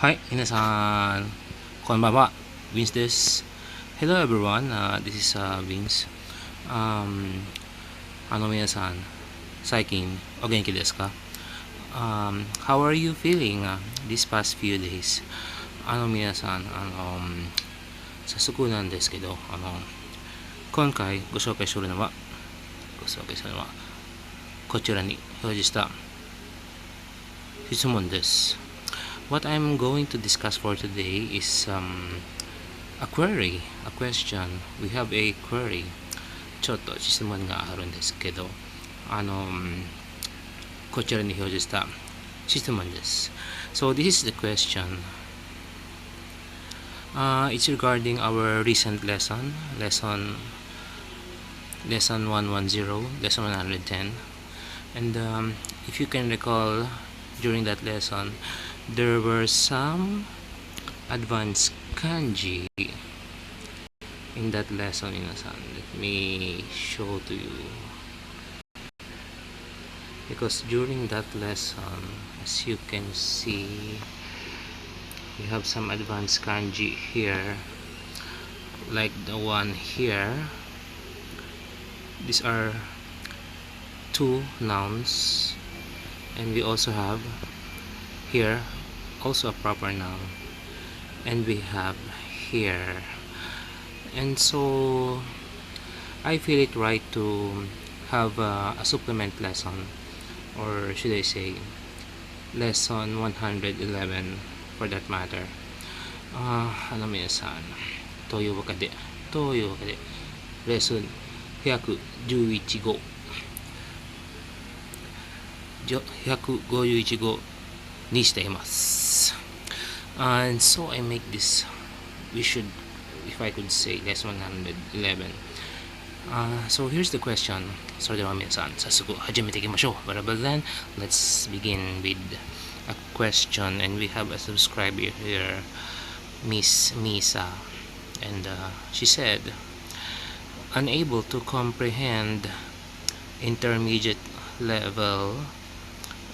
Hi, 皆さん、こんばんは。Vince です。Hello everyone, this is Vince. 皆さん、最近お元気ですか？How are you feeling these past few days? 皆さん、早速なんですけど、今回ご紹介するのは、こちらに表示した質問です。What I'm going to discuss for today is a question. We have a query. ちょっと質問があるんですけど、こちらに表示した質問です。So this is the question. It's regarding our recent lesson 110, lesson 110. And if you can recall, during that lesson, there were some advanced kanji in that lesson. Let me show to you, because during that lesson, as you can see, we have some advanced kanji here, like the one here. These are two nouns, and we also have here also a proper noun, and we have here. And so I feel it right to have a supplement lesson, or should I say lesson 111 for that matter. 皆さん、というわけでレッスン111号151号にしています。And so I make this, we should, if I could say, lesson 111. So here's the question. それでは皆さん、早速始めていきましょう。But then, let's begin with a question. And we have a subscriber here, Miss Misa. And she said, unable to comprehend intermediate level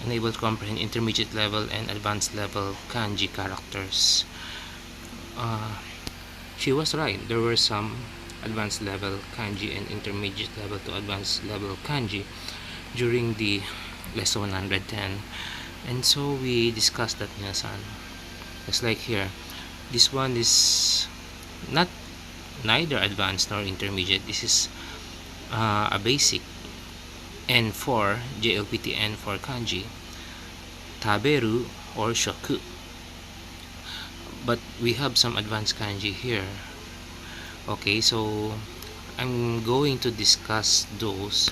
and advanced level kanji characters. She was right. There were some advanced level kanji and intermediate level to advanced level kanji during the lesson 110. And so we discussed that, minasan. Just like here, this one is neither advanced nor intermediate. This is a basic N4, JLPT N4 kanji, taberu or shoku. But we have some advanced kanji here. Okay, so I'm going to discuss those,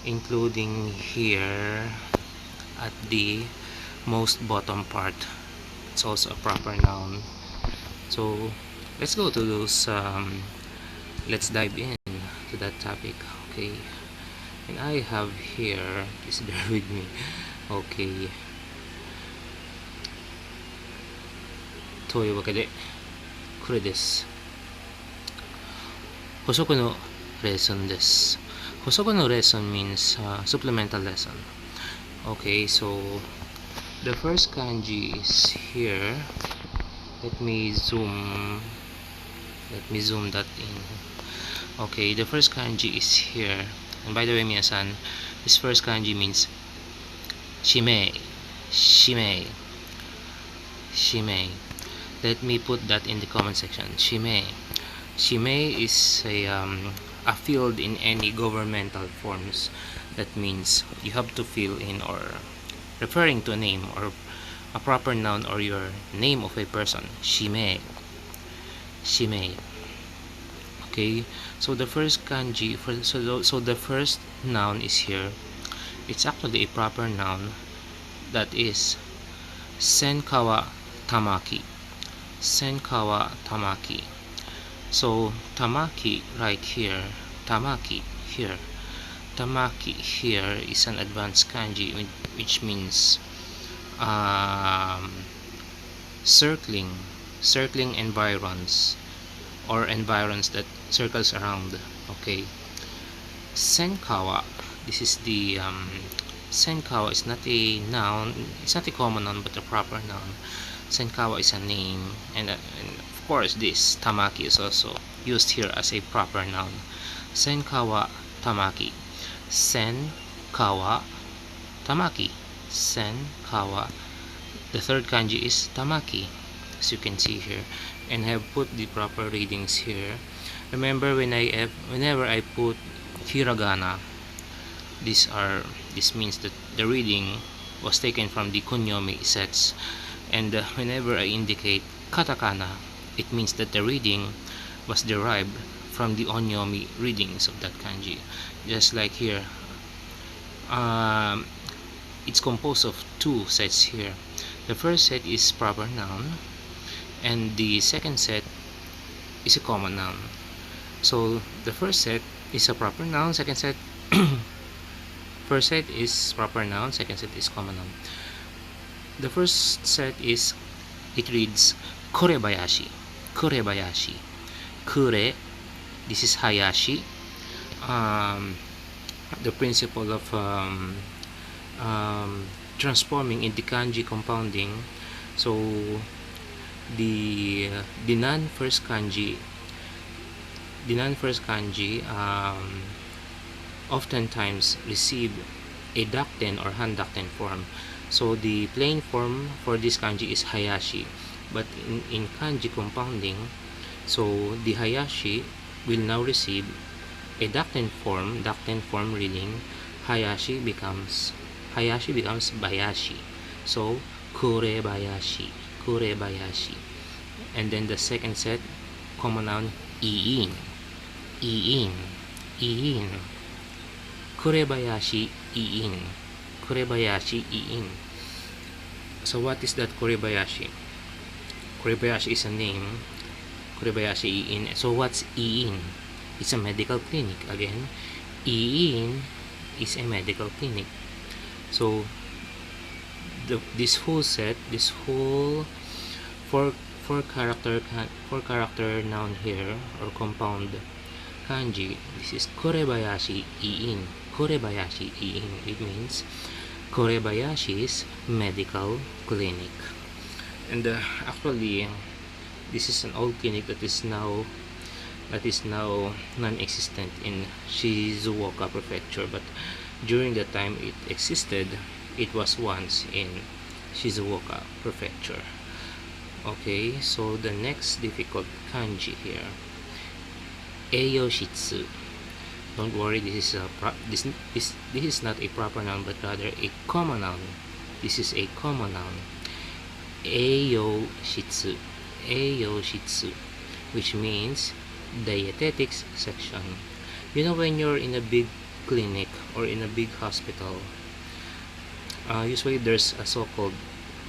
including here at the most bottom part. It's also a proper noun. So let's go to those. Let's dive in to that topic. Okay, and I have here, please bear with me. Okay, というわけでこれです。補足のレッスンです。補足のレッスン means supplemental lesson. Okay, so the first kanji is here. Let me zoom that in. Okay, the first kanji is here. And by the way, minasan, this first kanji means shimei. Let me put that in the comment section. Shimei is a field in any governmental forms. That means you have to fill in, or referring to a name or a proper noun or your name of a person. Shimei. Okay, so the first kanji, so the first noun is here. It's actually a proper noun, that is Senkawa Tamaki. So Tamaki right here, Tamaki here is an advanced kanji, which means circling environs, or environs that circles around. Okay, Senkawa, this is the Senkawa is not a noun, it's not a common noun but a proper noun. Senkawa is a name, and of course this tamaki is also used here as a proper noun. Senkawa tamaki. Senkawa tamaki. Senkawa. The third kanji is tamaki, as you can see here, and I have put the proper readings here. Remember, whenever I put hiragana, this means that the reading was taken from the kunyomi sets, and whenever I indicate katakana, it means that the reading was derived from the onyomi readings of that kanji. Just like here, it's composed of two sets here. The first set is proper noun, and the second set is a common noun. So the first set is a proper noun, second set first set is proper noun, second set is common noun. The first set is, it reads korebayashi. Korebayashi. Kure, this is hayashi. The principle of transforming into kanji compounding. So the non first kanji oftentimes receive a dakten or handakten form. So the plain form for this kanji is hayashi, but in kanji compounding, so the hayashi will now receive a dakten form reading. Hayashi becomes bayashi. So kurebayashi. And then the second set, common noun, iin. Kurebayashi iin. So what is that kurebayashi? Kurebayashi is a name. Kurebayashi iin. So what's iin? It's a medical clinic. Again, iin is a medical clinic. So this whole set, this whole four character noun here, or compound kanji, this is korebayashi iin. Korebayashi iin. It means Korebayashi's medical clinic. And actually, this is an old clinic that is now non-existent in Shizuoka Prefecture, but during the time it existed, it was once in Shizuoka Prefecture. Okay, so the next difficult kanji here, Eiyoshitsu. Don't worry, this is not a proper noun, but rather a common noun. This is a common noun. Eiyoshitsu, which means dietetics section. You know, when you're in a big clinic or in a big hospital, usually there's a so-called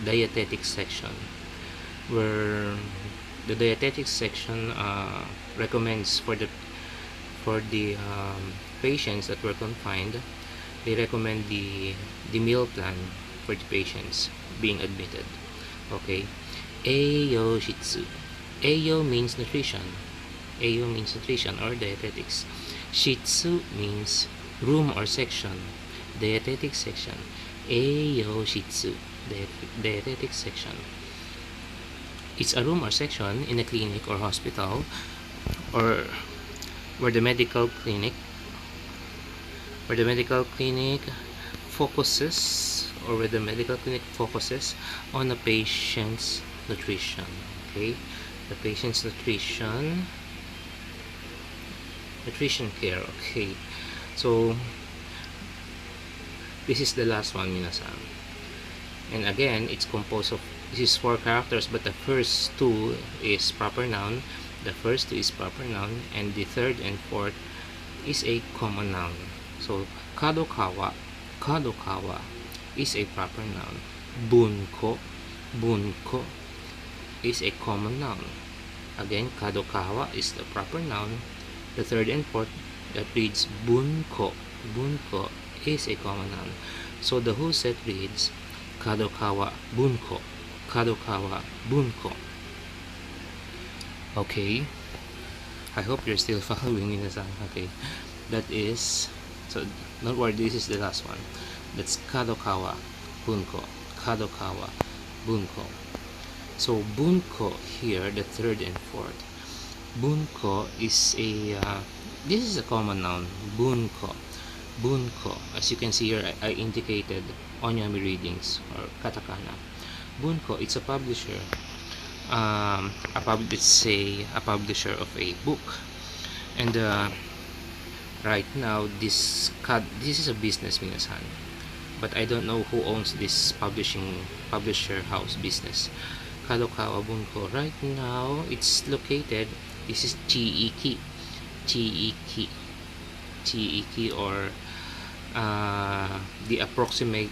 dietetics section, where the dietetics section recommends for the patients that were confined, they recommend the meal plan for the patients being admitted. Okay, Eiyoshitsu. Eiyo means nutrition. Eiyo means nutrition or dietetics. Shitsu means room or section. Dietetics section. Eiyoshitsu, dietetics section. It's a room or section in a clinic or hospital, or where the medical clinic focuses on a patient's nutrition. Okay, the patient's nutrition care. Okay, so this is the last one, minasan, and again it's composed of, this is 4 characters, but the first 2 is proper noun, and the third and fourth is a common noun. So kadokawa is a proper noun. Bunko is a common noun. Again, kadokawa is the proper noun. The third and fourth that reads bunko is a common noun. So the whole set reads kadokawa bunko. Okay, I hope you're still following me, minasan. Okay, that is, so don't worry, this is the last one. That's kadokawa bunko. So bunko here, the third and fourth. Bunko is a this is a common noun. Bunko, as you can see here, I indicated onyami readings or katakana. Bunko, it's a publisher, let's say a publisher of a book. And right now, this is a business, minasan, but I don't know who owns this publisher house business. Kadokawa Bunko. Right now, it's located. This is Chiiki, Chiiki, Chiiki, or the approximate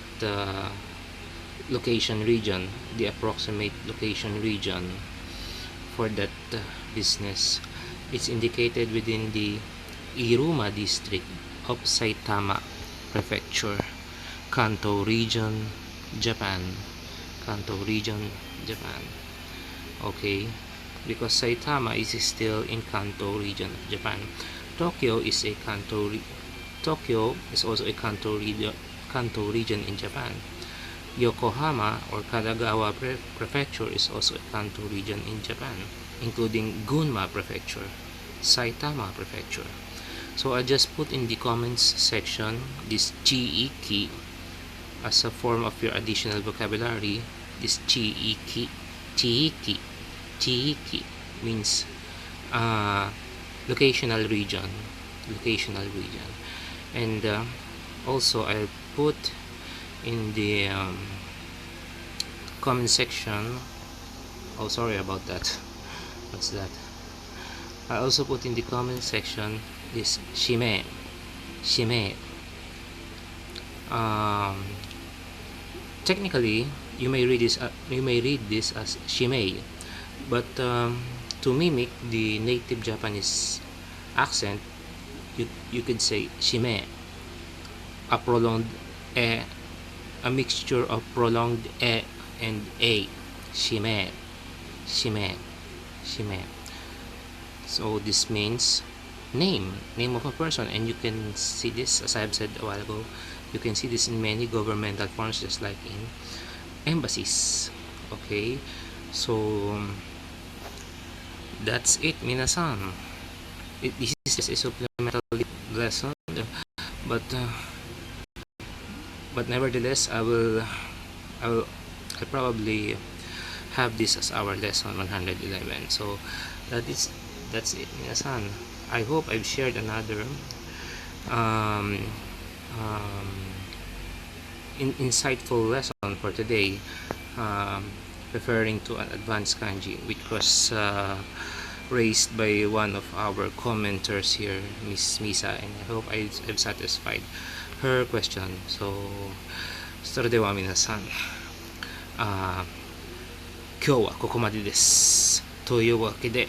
location region. The approximate location region for that business. It's indicated within the Iruma district of Saitama Prefecture, Kanto region, Japan. Kanto region, Japan. Okay, because Saitama is still in Kanto region of Japan. Tokyo is also a Kanto region in Japan. Yokohama or Kanagawa Prefecture is also a Kanto region in Japan, including Gunma Prefecture, Saitama Prefecture. So I just put in the comments section this Chiiki as a form of your additional vocabulary. This Chiiki means locational region, and also I put in the comment section. Oh, sorry about that. What's that? I also put in the comment section this shime. Technically, you may read this as shimei, but to mimic the native Japanese accent, you could say shime, a prolonged e, a mixture of prolonged e and a, shime. So this means name of a person, and you can see this, as I've said a while ago, you can see this in many governmental forms, just like in embassies. Okay, so that's it, minasan. This is just a supplemental lesson, but nevertheless, I'll probably have this as our lesson 111. So that's it, minasan. I hope I've shared another insightful lesson for today, referring to an advanced kanji, which was raised by one of our commenters here, Miss Misa, and I hope I've satisfied her question. So, それでは皆さん、今日はここまでです。というわけで、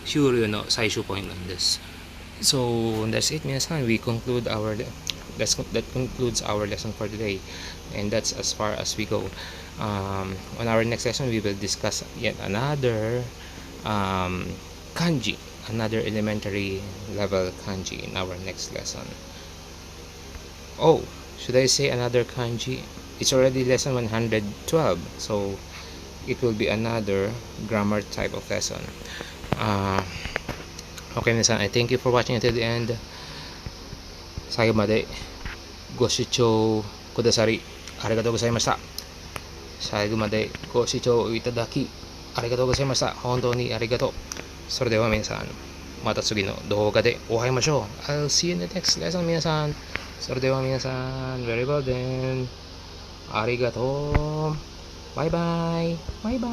終了の最終ポイントなんです。So that's it, 皆さん。That concludes our lesson for today, and that's as far as we go. On our next lesson, we will discuss yet another kanji, another elementary level kanji in our next lesson. Oh, should I say another kanji? It's already lesson 112, so it will be another grammar type of lesson. Okay, minasan, I thank you for watching until the end. 最後までご視聴くださりありがとうございました。最後までご視聴いただきありがとうございました。本当にありがとう。それでは皆さん、また次の動画でお会いましょう。I'll see you in the next lesson, 皆さん。それでは皆さん、very well then. ありがとう。バイバイ。バイバイ。